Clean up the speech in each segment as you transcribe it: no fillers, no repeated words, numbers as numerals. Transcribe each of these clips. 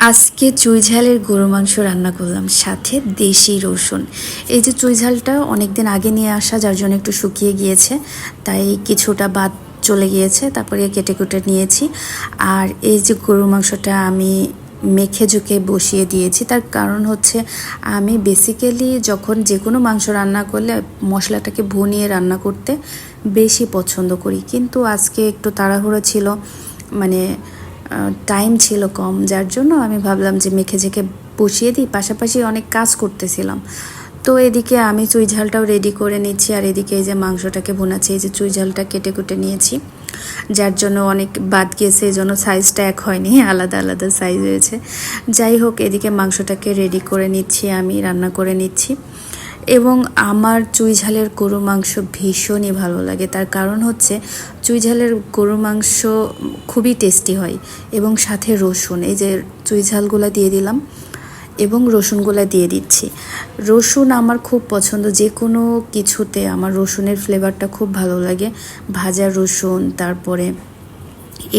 আজকে চুই ঝালের গরু মাংস রান্না করলাম, সাথে দেশি রসুন। এই যে চুই ঝালটা অনেক দিন আগে নিয়ে আসা, যার জন্য একটু শুকিয়ে গিয়েছে, তাই কিছুটা বাদ চলে গিয়েছে, তারপরে কেটে কুটে নিয়েছি। আর এই যে গরু মাংসটা আমি মেখে ঝুঁকে বসিয়ে দিয়েছি, তার কারণ হচ্ছে আমি বেসিক্যালি যখন যে কোনো মাংস রান্না করলে মশলাটাকে ভুনিয়ে রান্না করতে বেশি পছন্দ করি, কিন্তু আজকে একটু তাড়াহুড়ো ছিল, মানে টাইম ছিল কম, যার জন্য আমি ভাবলাম যে মেখে ঝেঁকে বসিয়ে দিই, পাশাপাশি অনেক কাজ করতেছিলাম। তো এদিকে আমি চুই ঝালটাও রেডি করে নিচ্ছি, আর এদিকে এই যে মাংসটাকে ভুনাচ্ছি। এই যে চুই ঝালটা কেটে কুটে নিয়েছি, যার জন্য অনেক বাদ গিয়েছে, এই জন্য সাইজটা এক হয়নি, আলাদা আলাদা সাইজ হয়েছে। যাই হোক, এদিকে মাংসটাকে রেডি করে নিচ্ছি, আমি রান্না করে নিচ্ছি। এবং আমার চুই ঝালের গরু মাংস ভীষণই ভালো লাগে, তার কারণ হচ্ছে চুই ঝালের গরু মাংস খুবই টেস্টি হয়, এবং সাথে রসুন, এই যে চুই ঝালগুলো দিয়ে দিলাম এবং রসুনগুলো দিয়ে দিচ্ছি। রসুন আমার খুব পছন্দ, যে কোনো কিছুতে আমার রসুনের ফ্লেভারটা খুব ভালো লাগে। ভাজা রসুন, তারপরে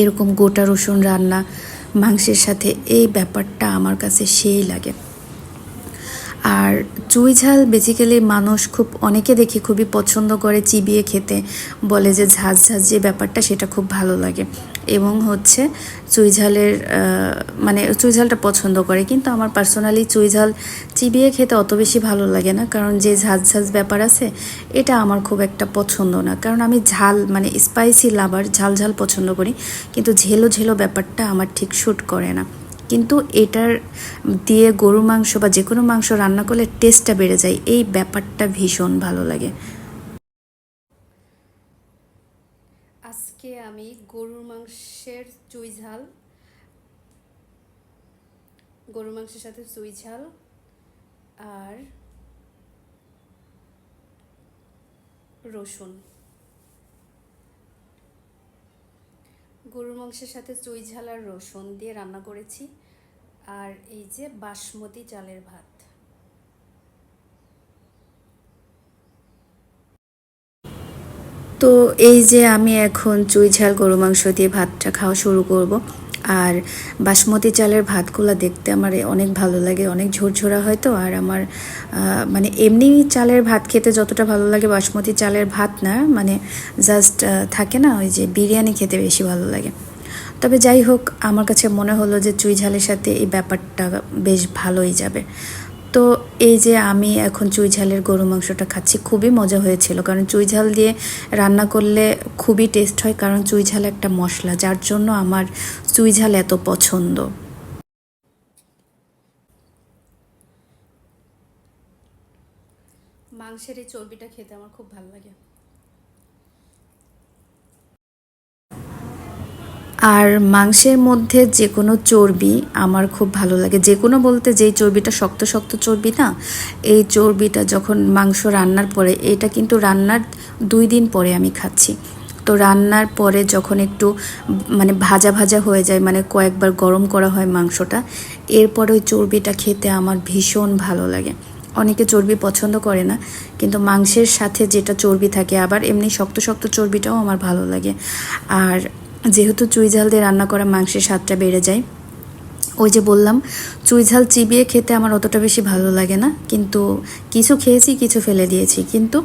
এরকম গোটা রসুন রান্না মাংসের সাথে, এই ব্যাপারটা আমার কাছে সেই লাগে। আর চুই ঝাল বেসিক্যালি মানুষ অনেকে দেখি খুবই পছন্দ করে চিবিয়ে খেতে, বলে যে ঝাঁঝ ঝাঁঝ যে ব্যাপারটা সেটা খুব ভালো লাগে, এবং হচ্ছে চুই ঝালের মানে চুই ঝালটা পছন্দ করে। কিন্তু আমার পার্সোনালি চুই ঝাল চিবিয়ে খেতে অত বেশি ভালো লাগে না, কারণ যে ঝাঁঝ ঝাঁঝ ব্যাপার আছে এটা আমার খুব একটা পছন্দ না। কারণ আমি ঝাল মানে স্পাইসি লাভার, ঝাল ঝাল পছন্দ করি, কিন্তু ঝেলো ঝেলো ব্যাপারটা আমার ঠিক শ্যুট করে না। কিন্তু এটার দিয়ে গরু মাংস বা যে কোনো মাংস রান্না করলে টেস্টটা বেড়ে যায়, এই ব্যাপারটা ভীষণ ভালো লাগে। আজকে আমি গরুর মাংসের চুই ঝাল, গরুর মাংসের সাথে চুই ঝাল আর রসুন, গরুর মাংসের সাথে চুই ঝাল আর রসুন দিয়ে রান্না করেছি। আর এই যে বাসমতি চালের ভাত। তো এই যে আমি এখন চুই ঝাল গরু মাংস দিয়ে ভাতটা খাওয়া শুরু করব। আর বাসমতি চালের ভাতগুলো দেখতে আমার অনেক ভালো লাগে, অনেক ঝরঝরা হয় তো। আর আমার মানে এমনি চালের ভাত খেতে যতটা ভালো লাগে, বাসমতি চালের ভাত না, মানে জাস্ট থাকে না ওই যে বিরিয়ানি খেতে বেশি ভালো লাগে। তবে যাই হোক, আমার কাছে মনে হলো যে চুই ঝালের সাথে এই ব্যাপারটা বেশ ভালোই যাবে। তো এই যে আমি এখন চুই ঝালের গরু মাংসটা খাচ্ছি, খুবই মজা হয়েছিল, কারণ চুই ঝাল দিয়ে রান্না করলে খুবই টেস্ট হয়, কারণ চুই ঝাল একটা মশলা, যার জন্য আমার চুই ঝাল এত পছন্দ। মাংসের এই চর্বিটা খেতে আমার খুব ভালো লাগে। আর মাংসের মধ্যে যে কোনো চর্বি আমার খুব ভালো লাগে, যে কোনো বলতে যেই চর্বিটা শক্ত শক্ত চর্বি না, এই চর্বিটা যখন মাংস রান্নার পরে, এটা কিন্তু রান্নার 2 দিন পরে আমি খাচ্ছি। তো রান্নার পরে যখন একটু মানে ভাজা ভাজা হয়ে যায়, মানে কয়েকবার গরম করা হয় মাংসটা, এরপর ওই চর্বিটা খেতে আমার ভীষণ ভালো লাগে। অনেকে চর্বি পছন্দ করে না, কিন্তু মাংসের সাথে যেটা চর্বি থাকে, আবার এমনি শক্ত শক্ত চর্বিটাও আমার ভালো লাগে। আর যেহেতু চুই ঝাল দিয়ে রান্না করা মাংসের স্বাদটা বেড়ে যায়। ওই যে বললাম, চুই ঝাল চিবিয়ে খেতে আমার অতটা বেশি ভালো লাগে না, কিন্তু কিছু খেয়েছি, কিছু ফেলে দিয়েছি। কিন্তু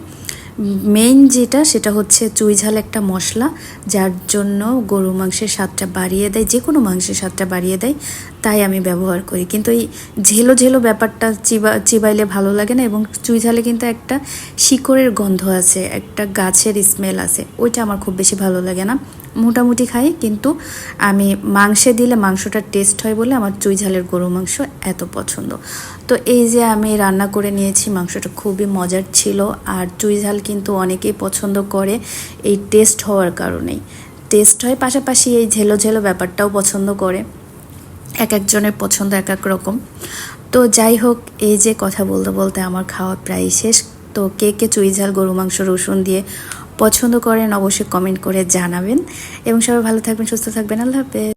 মেইন যেটা, সেটা হচ্ছে চুই ঝাল একটা মশলা, যার জন্য গরু মাংসের স্বাদটা বাড়িয়ে দেয়, যে কোনো মাংসের স্বাদটা বাড়িয়ে দেয়, তাই আমি ব্যবহার করি। কিন্তু এই ঝেলো ঝেলো ব্যাপারটা চিবাইলে ভালো লাগে না, এবং চুই ঝালে কিন্তু একটা শিকড়ের গন্ধ আছে, একটা গাছের স্মেল আছে, ওইটা আমার খুব বেশি ভালো লাগে না। মোটামুটি খাই, কিন্তু আমি মাংসে দিলে মাংসটার টেস্ট হয় বলে আমার চুই ঝালের গরু মাংস এত পছন্দ। তো এই যে আমি রান্না করে নিয়েছি, মাংসটা খুবই মজার ছিল। আর চুই ঝাল কিন্তু অনেকেই পছন্দ করে এই টেস্ট হওয়ার কারণেই, টেস্ট হয়, পাশাপাশি এই ঝেলো ঝেলো ব্যাপারটাও পছন্দ করে। এক একজনের পছন্দ এক এক রকম। তো যাই হোক, এই যে কথা বলতে বলতে আমার খাওয়া প্রায় শেষ। তো কে কে চুই ঝাল গরু মাংস রসুন দিয়ে পছন্দ করেন অবশ্যই কমেন্ট করে জানাবেন, এবং সবাই ভালো থাকবেন, সুস্থ থাকবেন। আল্লাহ হাফেজ।